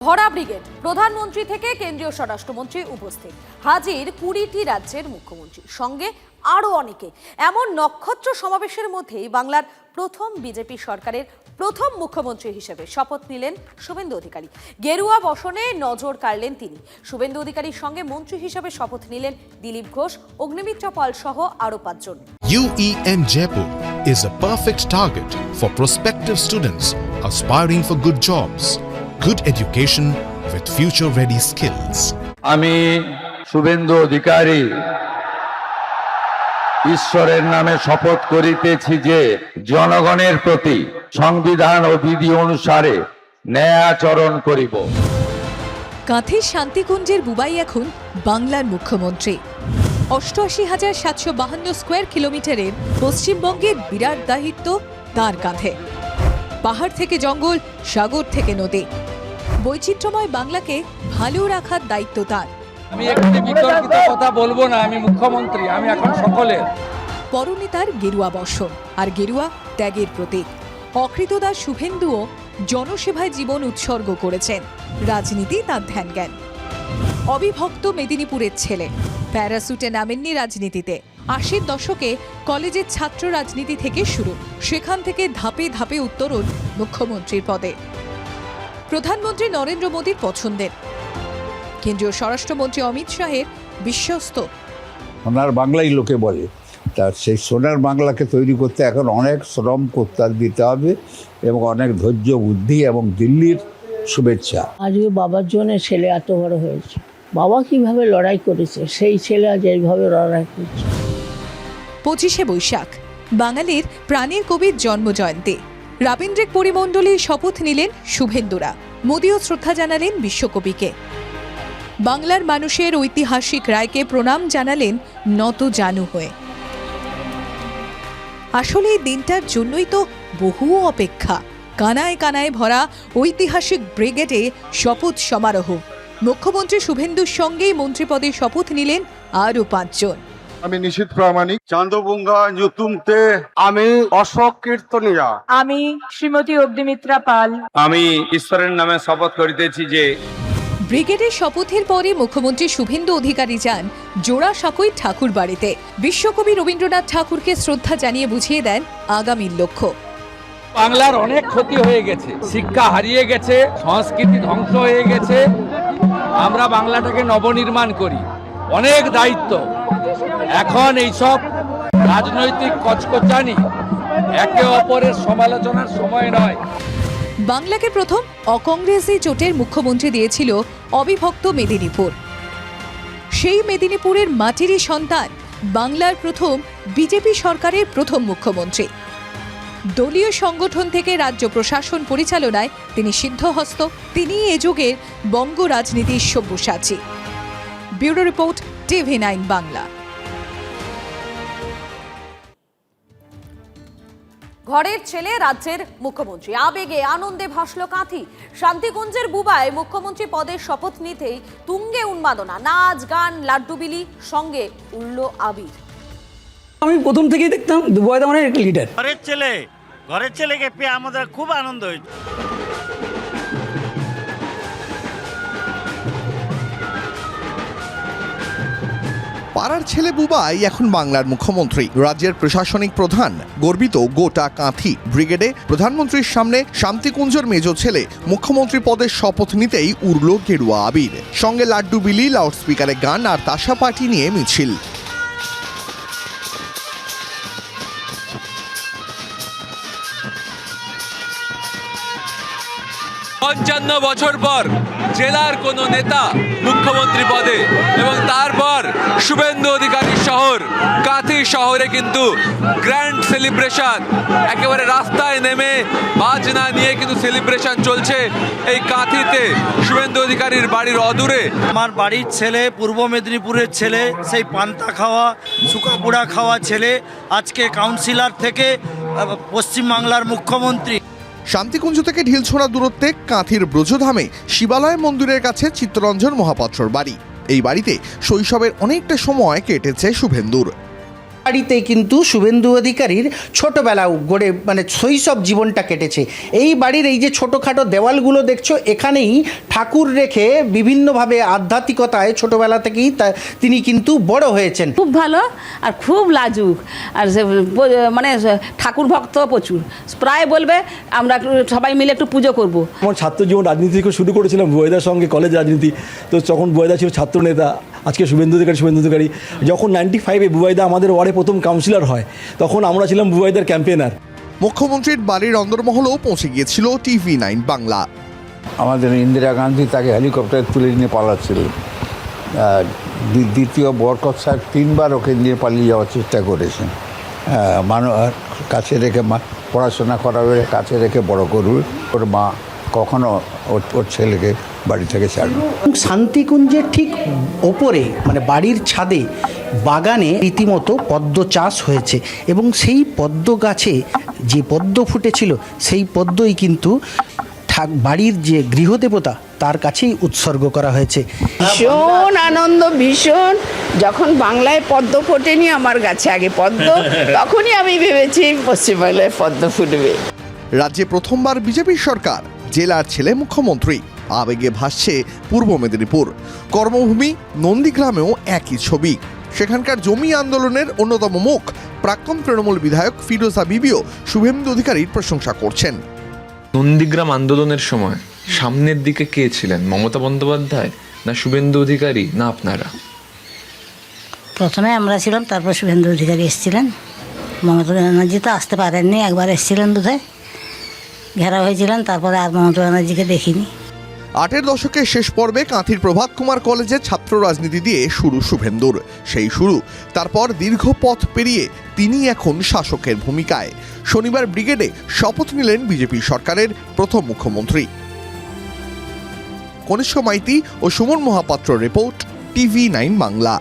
ভরা ব্রিগেড প্রধানমন্ত্রী থেকে কেন্দ্রীয় স্বরাষ্ট্রমন্ত্রী উপস্থিত, হাজির 20টি রাজ্যের মুখ্যমন্ত্রী, সঙ্গে আরো অনেকে। এমন নক্ষত্র সমাবেশের মধ্যেই বাংলার প্রথম বিজেপি সরকারের প্রথম মুখ্যমন্ত্রী হিসেবে শপথ নিলেন শুভেন্দু অধিকারী। গেরুয়া বসনে নজর কাড়লেন তিনি। শুভেন্দু অধিকারীর সঙ্গে মন্ত্রী হিসেবে শপথ নিলেন দিলীপ ঘোষ, অগ্নিমিত্র পাল সহ আরো 5 জন। UEN Jaipur is a perfect target for prospective students aspiring for good jobs, good education with future-ready skills. আমি শুভেন্দু অধিকারী ঈশ্বরের নামে শপথ করিতেছি যে জনগণের প্রতি সংবিধান ও বিধি অনুসারে ন্যায় আচরণ করিব। কাঁথির শান্তিকুঞ্জের বুবাই এখন বাংলার মুখ্যমন্ত্রী। 88,752 স্কোয়ার কিলোমিটারের পশ্চিমবঙ্গের বিরাট দায়িত্ব তার কাঁধে। পাহাড় থেকে জঙ্গল, সাগর থেকে নদী, বৈচিত্র্যময় বাংলাকে ভালো রাখার দায়িত্ব তার। আমি একটি বিতর্কিত কথা বলবো না, আমি মুখ্যমন্ত্রী, আমি এখন সকলের। পরনে তার গেরুয়া বসন আর গেরুয়া ত্যাগের প্রতীক। অকৃতদাস শুভেন্দুও জনসেবায় জীবন উৎসর্গ করেছেন, রাজনীতি তার ধ্যান জ্ঞান। অবিভক্ত মেদিনীপুরের ছেলে, প্যারাসুটে নামেননি রাজনীতিতে। 80-র দশকে কলেজের ছাত্র রাজনীতি থেকে শুরু, সেখান থেকে ধাপে ধাপে উত্তরণ মুখ্যমন্ত্রীর পদে। প্রধানমন্ত্রী নরেন্দ্র মোদীর পছন্দের, কেন্দ্রীয় স্বরাষ্ট্রমন্ত্রী অমিত শাহের বিশ্বস্ত। সোনার বাংলাই লোকে বলে, তা সেই সোনার বাংলাকে তৈরি করতে এখন অনেক শ্রম করতে দিতে হবে এবং অনেক ধৈর্য, বুদ্ধি এবং দিল্লির শুভেচ্ছা। আজকে বাবার জন্য ছেলে এত বড় হয়েছে। বাবা কিভাবে লড়াই করেছে, সেই ছেলে আজ এইভাবে লড়াই করছে। 25শে বৈশাখ বাঙালির প্রাণের কবির জন্মজয়ন্তী। রাবীন্দ্রিক পরিমণ্ডলে শপথ নিলেন শুভেন্দুরা। মোদীও শ্রদ্ধা জানালেন বিশ্বকবিকে। বাংলার মানুষের ঐতিহাসিক রায়কে প্রণাম জানালেন নত জানু হয়ে। আসলে এই দিনটার জন্যই তো বহু অপেক্ষা। কানায় কানায় ভরা ঐতিহাসিক ব্রিগেডে শপথ সমারোহ। মুখ্যমন্ত্রী শুভেন্দুর সঙ্গেই মন্ত্রীপদে শপথ নিলেন আরও 5 জন। আমি নিশীথ প্রামাণিক, চান্দবুঙ্গা নিউতুমতে, আমি অশোক কীর্তনিয়া, আমি শ্রীমতী অগ্নিমিত্রা পাল, আমি ঈশ্বরের নামে শপথ করিতেছি যে। ব্রিগেডের শপথের পরে মুখ্যমন্ত্রী শুভেন্দু অধিকারী যান জোড়াসাঁকোয় ঠাকুর বাড়িতে। বিশ্বকবি রবীন্দ্রনাথ ঠাকুরকে শ্রদ্ধা জানিয়ে বুঝিয়ে দেন আগামীর লক্ষ্য। বাংলার অনেক ক্ষতি হয়ে গেছে, শিক্ষা হারিয়ে গেছে, সংস্কৃতি ধ্বংস হয়ে গেছে। আমরা বাংলাটাকে নবনির্মাণ করি, অনেক দায়িত্ব। এখন এইসব রাজনৈতিক কচকচানি, একে অপরের সমালোচনার সময় নয়। বাংলাকে প্রথম অকংগ্রেসি জোটের মুখ্যমন্ত্রী দিয়েছিল অবিভক্ত মেদিনীপুর। সেই মেদিনীপুরের মাটিরই সন্তান বাংলার প্রথম বিজেপি সরকারের প্রথম মুখ্যমন্ত্রী। দলীয় সংগঠন থেকে রাজ্য প্রশাসন পরিচালনায় তিনি সিদ্ধহস্ত। তিনি এ যুগের বঙ্গ রাজনীতির Sabyasachi. Bureau report, TV9 Bangla. ঘরের ছেলে রাজ্যের মুখ্যমন্ত্রী, আবেগে আনন্দে ভাসল কাঁথি। শান্তিকুঞ্জের বুবায় মুখ্যমন্ত্রী পদের শপথ নিতেই তুঙ্গে উন্মাদনা, নাচ গান, লাড্ডু বিলি, সঙ্গে উড়ল আবির। আমি প্রথম থেকেই দেখতাম দুবাইদা মানে একটা লিডার। ঘরের ছেলেকে পেয়ে আমাদের খুব আনন্দ হয়েছে। পাড়ার ছেলে বুবাই এখন বাংলার মুখ্যমন্ত্রী, রাজ্যের প্রশাসনিক প্রধান। গর্বিত গোটা কাঁথি। ব্রিগেডে প্রধানমন্ত্রীর সামনে শান্তিকুঞ্জের মেজ ছেলে মুখ্যমন্ত্রী পদের শপথ নিতেই উড়ল গেরুয়া আবির, সঙ্গে লাড্ডু বিলি, লাউডস্পিকারে গান আর তাসা পার্টি নিয়ে মিছিল। 55 বছর পর জেলার কোন নেতা মুখ্যমন্ত্রী পদে, এবং তারপর শুভেন্দু অধিকারী শহর কাঁথি শহরে কিন্তু গ্র্যান্ড সেলিব্রেশন। একেবারে রাস্তায় নেমে বাজনা নিয়ে কিন্তু সেলিব্রেশন চলছে এই কাঁথিতে, শুভেন্দু অধিকারীর বাড়ির অদূরে। আমার বাড়ির ছেলে, পূর্ব মেদিনীপুরের ছেলে, সেই পান্তা খাওয়া শুকাপুড়া খাওয়া ছেলে আজকে কাউন্সিলর থেকে পশ্চিমবাংলার মুখ্যমন্ত্রী। শান্তিকুঞ্জ থেকে ঢিলছোড়া দূরত্বে কাঁথির ব্রজধামে শিবালয় মন্দিরের কাছে চিত্তরঞ্জন মহাপাত্রর বাড়ি। এই বাড়িতে শৈশবের অনেকটা সময় কেটেছে শুভেন্দুর। বাড়িতেই কিন্তু শুভেন্দু অধিকারীর ছোটবেলা গড়ে মানে শৈশব জীবনটা কেটেছে। এই বাড়ির এই যে ছোটোখাটো দেওয়ালগুলো দেখছো, এখানেই ঠাকুর রেখে বিভিন্নভাবে আধ্যাত্মিকতায় ছোটবেলা থেকেই তিনি কিন্তু বড় হয়েছেন। খুব ভালো আর খুব লাজুক, আর মানে ঠাকুর ভক্ত প্রচুর, প্রায় বলবে আমরা সবাই মিলে একটু পুজো করব। আমার ছাত্র জীবন রাজনীতি থেকে শুরু করেছিলাম বুবাইদার সঙ্গে, কলেজ রাজনীতি। তো তখন বুবাইদা ছিল ছাত্র নেতা, আজকে শুভেন্দু অধিকারী। যখন 95-এ বুবাইদা আমাদের ওয়ার্ডে প্রথম কাউন্সিলর হয়, তখন আমরা ছিলাম বুবাইদার ক্যাম্পেনার। মুখ্যমন্ত্রীর বাড়ির অন্দরমহলেও পৌঁছে গিয়েছিল TV9 বাংলা। আমাদের ইন্দিরা গান্ধী তাকে হেলিকপ্টারে তুলে নিয়ে পালাচ্ছিলেন। দ্বিতীয় বরকত সাহেব 3বার ওকে নিয়ে পালিয়ে যাওয়ার চেষ্টা করেছেন। কাছে রেখে পড়াশোনা করাবে, কাছে রেখে বড় করবে। ওর মা কখনো ওর ছেলেকে বাড়ি থেকে ছাড়বে। শান্তিকুঞ্জের ঠিক ওপরে মানে বাড়ির ছাদে বাগানে রীতিমতো পদ্ম চাষ হয়েছে, এবং সেই পদ্ম গাছে যে পদ্ম ফুটেছিল সেই পদ্মই কিন্তু বাড়ির যে গৃহদেবতা তার কাছেই উৎসর্গ করা হয়েছে। ভীষণ আনন্দ, ভীষণ। যখন বাংলায় পদ্ম ফোটেনি আমার গাছে আগে পদ্ম, তখনই আমি ভেবেছি পশ্চিমবাংলায় পদ্ম ফুটবে। রাজ্যে প্রথমবার বিজেপির সরকার, জেলার ছেলে মুখ্যমন্ত্রী, আবেগে ভাসছে পূর্ব মেদিনীপুর। কর্মভূমি নন্দীগ্রামেও একই ছবি। সেখানকার জমি আন্দোলনের অন্যতম মুখ প্রাক্তন তৃণমূল বিধায়ক ফিরোজা বিবিও শুভেন্দু অধিকারীর প্রশংসা করছেন। নন্দীগ্রাম আন্দোলনের সময় সামনের দিকে কে ছিলেন, মমতা বন্দ্যোপাধ্যায় না শুভেন্দু অধিকারী না আপনারা? প্রথমে আমরা ছিলাম, তারপর শুভেন্দু অধিকারী এসেছিলেন। মমতা ব্যানার্জি তো আসতে পারেননি, একবার এসেছিলেন বোধহয়, ঘেরাও হয়েছিলেন, তারপরে আর মমতা ব্যানার্জিকে দেখিনি। 8-এর দশকের শেষ পর্বে কাঁথির প্রভাত কুমার কলেজে ছাত্র রাজনীতি দিয়ে শুরু শুভেন্দুর। সেই শুরু, তারপর দীর্ঘ পথ পেরিয়ে তিনি এখন শাসকের ভূমিকায়। শনিবার ব্রিগেডে শপথ নিলেন বিজেপি সরকারের প্রথম মুখ্যমন্ত্রী। কনিষ্ঠ মাইতি ও সুমন মহাপাত্র রিপোর্ট, TV9 বাংলা।